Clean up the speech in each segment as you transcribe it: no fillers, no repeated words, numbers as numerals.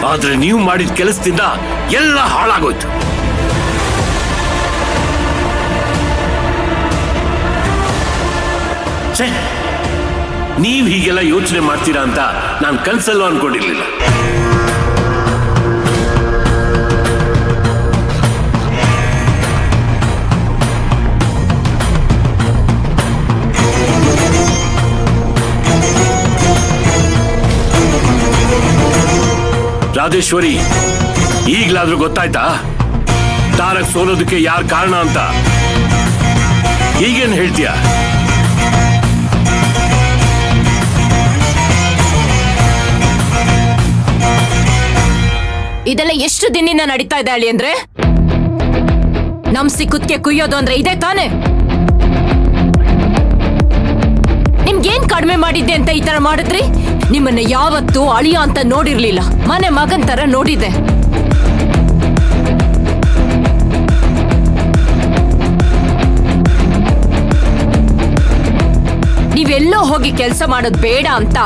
ಆದ್ರೆ ನೀವು ಮಾಡಿದ ಕೆಲಸದಿಂದ ಎಲ್ಲ ಹಾಳಾಗೋಯ್ತು. ನೀವ್ ಹೀಗೆಲ್ಲ ಯೋಚನೆ ಮಾಡ್ತೀರಾ ಅಂತ ನಾನು ಕನ್ಸಲ್ಲೂ ಅನ್ಕೊಂಡಿರ್ಲಿಲ್ಲ. ರಾಜೇಶ್ವರಿ, ಈಗ್ಲಾದ್ರೂ ಗೊತ್ತಾಯ್ತಾ ತಾರಕ್ ಸೋಲೋದಕ್ಕೆ ಯಾರ ಕಾರಣ ಅಂತ? ಈಗೇನ್ ಹೇಳ್ತೀಯ? ಇದೆಲ್ಲ ಎಷ್ಟು ದಿನದಿಂದ ನಡೀತಾ ಇದೆ ಅಳಿ ಅಂದ್ರೆ? ನಮ್ ಸಿಕ್ಕುದ್ಕೆ ಕುಯ್ಯೋದು ಅಂದ್ರೆ ಇದೇ ತಾನೆ? ನಿಮ್ಗೇನ್ ಕಡಿಮೆ ಮಾಡಿದ್ದೆ ಅಂತ ಈ ತರ ಮಾಡಿದ್ರಿ? ನಿಮ್ಮನ್ನ ಯಾವತ್ತೂ ಅಳಿಯ ಅಂತ ನೋಡಿರ್ಲಿಲ್ಲ, ಮನೆ ಮಗನ್ ತರ ನೋಡಿದ್ದೆ. ನೀವೆಲ್ಲೋ ಹೋಗಿ ಕೆಲಸ ಮಾಡೋದು ಬೇಡ ಅಂತ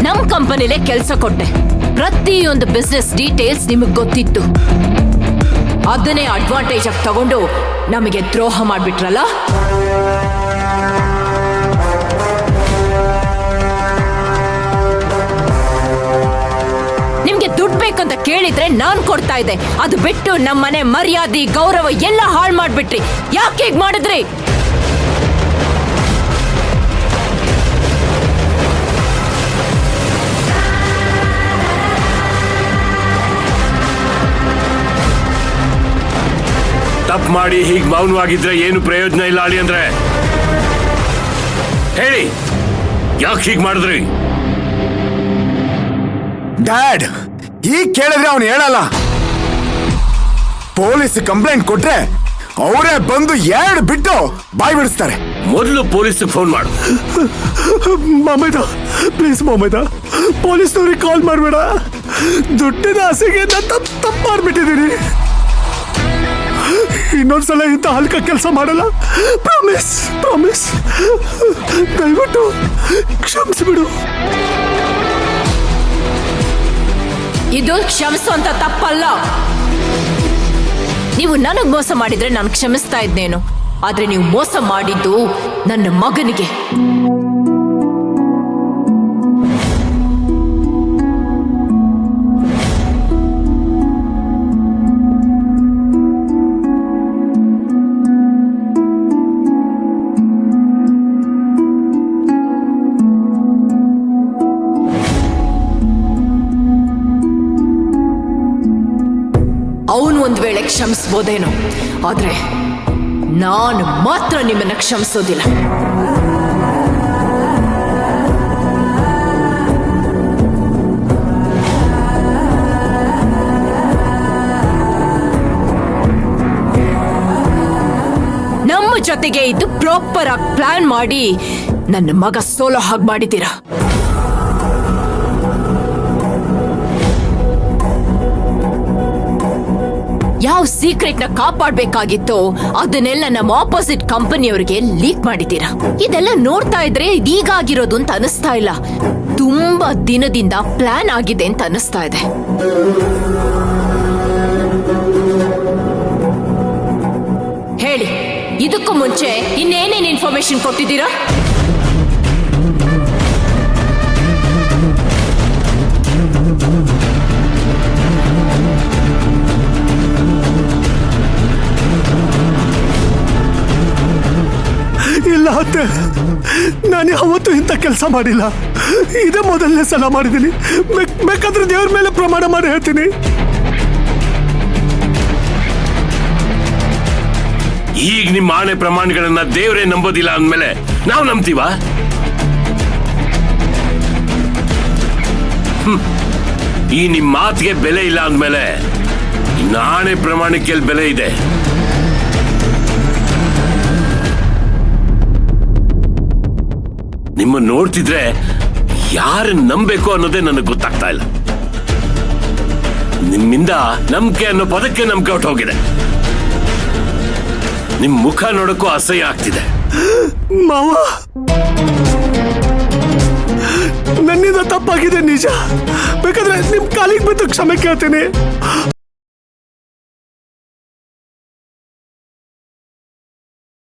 ನಮ್ ಕಂಪನಿಲೇ ಕೆಲಸ ಕೊಟ್ಟೆ. ಪ್ರತಿಯೊಂದು ಬಿಸ್ನೆಸ್ ಡೀಟೇಲ್ಸ್ ನಿಮಗ್ ಗೊತ್ತಿತ್ತು. ಅದನ್ನೇ ಅಡ್ವಾಂಟೇಜ್ ಆಗಿ ತಗೊಂಡು ನಮಗೆ ದ್ರೋಹ ಮಾಡ್ಬಿಟ್ರಲ್ಲ. ನಿಮ್ಗೆ ದುಡ್ಡು ಬೇಕಂತ ಕೇಳಿದ್ರೆ ನಾನ್ ಕೊಡ್ತಾ ಇದ್ದೆ. ಅದು ಬಿಟ್ಟು ನಮ್ಮನೆ ಮರ್ಯಾದೆ ಗೌರವ ಎಲ್ಲ ಹಾಳು ಮಾಡ್ಬಿಟ್ರಿ. ಯಾಕೆ ಹೀಗ್ ಮಾಡಿದ್ರಿ? ತಪ್ಪು ಮಾಡಿ ಹೀಗೆ ಮೌನವಾಗಿದ್ರೆ ಏನು ಪ್ರಯೋಜನ ಇಲ್ಲ ಅಳಿ ಅಂದ್ರೆ. ಹೇಳಿ, ಯಾಕೆ ಹೀಗೆ ಮಾಡಿದ್ರಿ? ಡ್ಯಾಡ್, ಈಗ ಕೇಳಿದ್ರೆ ಅವನು ಹೇಳಲ್ಲ. ಪೊಲೀಸ್ ಕಂಪ್ಲೇಂಟ್ ಕೊಟ್ರೆ ಅವರೇ ಬಂದು ಎರಡು ಬಿಟ್ಟು ಬಾಯ್ ಬಿಡಿಸ್ತಾರೆ. ಮೊದಲು ಪೊಲೀಸ್ ಫೋನ್ ಮಾಡು. ಮೊಹಮ್ಮದ, ಪ್ಲೀಸ್ ಮೊಹಮ್ಮದ, ಪೊಲೀಸ್ನವ್ರಿಗೆ ಕಾಲ್ ಮಾಡಬೇಡ. ದುಡ್ಡಿನ ಆಸೆಗೆ ತಪ್ಪು ಮಾಡ್ಬಿಟ್ಟಿದ್ದೀನಿ. ಇನ್ನೊಂದ್ಸಲ ಇಂಥ ಹಲ್ಕ ಕೆಲಸ ಮಾಡಲ್ಲ. Promise promise. ದಯವಿಟ್ಟು ಕ್ಷಮಿಸ್ಬಿಡು. ಇದು ಕ್ಷಮಿಸುವಂತ ತಪ್ಪಲ್ಲ. ನೀವು ನನಗ್ ಮೋಸ ಮಾಡಿದ್ರೆ ನಾನು ಕ್ಷಮಿಸ್ತಾ ಇದ್ನೇನು, ಆದ್ರೆ ನೀವು ಮೋಸ ಮಾಡಿದ್ದು ನನ್ನ ಮಗನಿಗೆ. ಅವನು ಒಂದ್ ವೇಳೆ ಕ್ಷಮಿಸ್ಬೋದೇನೋ, ಆದ್ರೆ ನಾನು ಮಾತ್ರ ನಿಮ್ಮನ್ನ ಕ್ಷಮಿಸೋದಿಲ್ಲ. ನಮ್ಮ ಜೊತೆಗೆ ಇದು ಪ್ರಾಪರ್ ಆಗಿ ಪ್ಲಾನ್ ಮಾಡಿ ನನ್ನ ಮಗ ಸೋಲೋ ಹಾಗೆ ಮಾಡಿದ್ದೀರಾ. ಯಾವ ಸೀಕ್ರೆಟ್ ನ ಕಾಪಾಡ್ಬೇಕಾಗಿತ್ತೋ ಅದನ್ನೆಲ್ಲ ನಮ್ಮ ಆಪೋಸಿಟ್ ಕಂಪನಿಯವರಿಗೆ ಲೀಕ್ ಮಾಡಿದ್ದೀರಾ. ಇದೆಲ್ಲ ನೋಡ್ತಾ ಇದ್ರೆ ಈಗಾಗಿರೋದು ಅಂತ ಅನಿಸ್ತಾ ಇಲ್ಲ, ತುಂಬಾ ದಿನದಿಂದ ಪ್ಲಾನ್ ಆಗಿದೆ ಅಂತ ಅನಿಸ್ತಾ ಇದೆ. ಹೇಳಿ, ಇದಕ್ಕೂ ಮುಂಚೆ ಇನ್ನೇನೇನು ಇನ್ಫಾರ್ಮೇಶನ್ ಕೊಟ್ಟಿದ್ದೀರಾ? ಇಲ್ಲ ಅತ್ತೆ, ನಾನು ಯಾವತ್ತೂ ಇಂಥ ಕೆಲಸ ಮಾಡಿಲ್ಲ. ಇದೇ ಮೊದಲನೇ ಸಲ ಮಾಡಿದ್ದೀನಿ. ಬೇಕಾದ್ರೆ ದೇವ್ರ ಮೇಲೆ ಪ್ರಮಾಣ ಮಾಡಿ ಹೇಳ್ತೀನಿ. ಈಗ ನಿಮ್ಮ ಆಣೆ ಪ್ರಮಾಣಗಳನ್ನ ದೇವರೇ ನಂಬೋದಿಲ್ಲ ಅಂದ್ಮೇಲೆ ನಾವು ನಂಬ್ತೀವ? ಈ ನಿಮ್ಮ ಮಾತಿಗೆ ಬೆಲೆ ಇಲ್ಲ ಅಂದ್ಮೇಲೆ ಆಣೆ ಪ್ರಮಾಣಕ್ಕೆ ಬೆಲೆ ಇದೆ. ನಿಮ್ಮ ನೋಡ್ತಿದ್ರೆ ಯಾರನ್ನ ನಂಬೇಕು ಅನ್ನೋದೇ ನನಗೆ ಗೊತ್ತಾಗ್ತಾ ಇಲ್ಲ. ನಿಮ್ಮಿಂದ ನಂಬಿಕೆ ಅನ್ನೋ ಪದಕ್ಕೆ ನಂಬಿಕೆ ಹೊಟ್ಟು ಹೋಗಿದೆ. ನಿಮ್ ಮುಖ ನೋಡಕ್ಕೂ ಅಸಹ್ಯ ಆಗ್ತಿದೆ. ಮಾವ, ನನ್ನಿಂದ ತಪ್ಪಾಗಿದೆ ನಿಜ. ಬೇಕಾದ್ರೆ ನಿಮ್ ಕಾಲಿಗೆ ಬಿದ್ದು ಕ್ಷಮೆ ಕೇಳ್ತೀನಿ.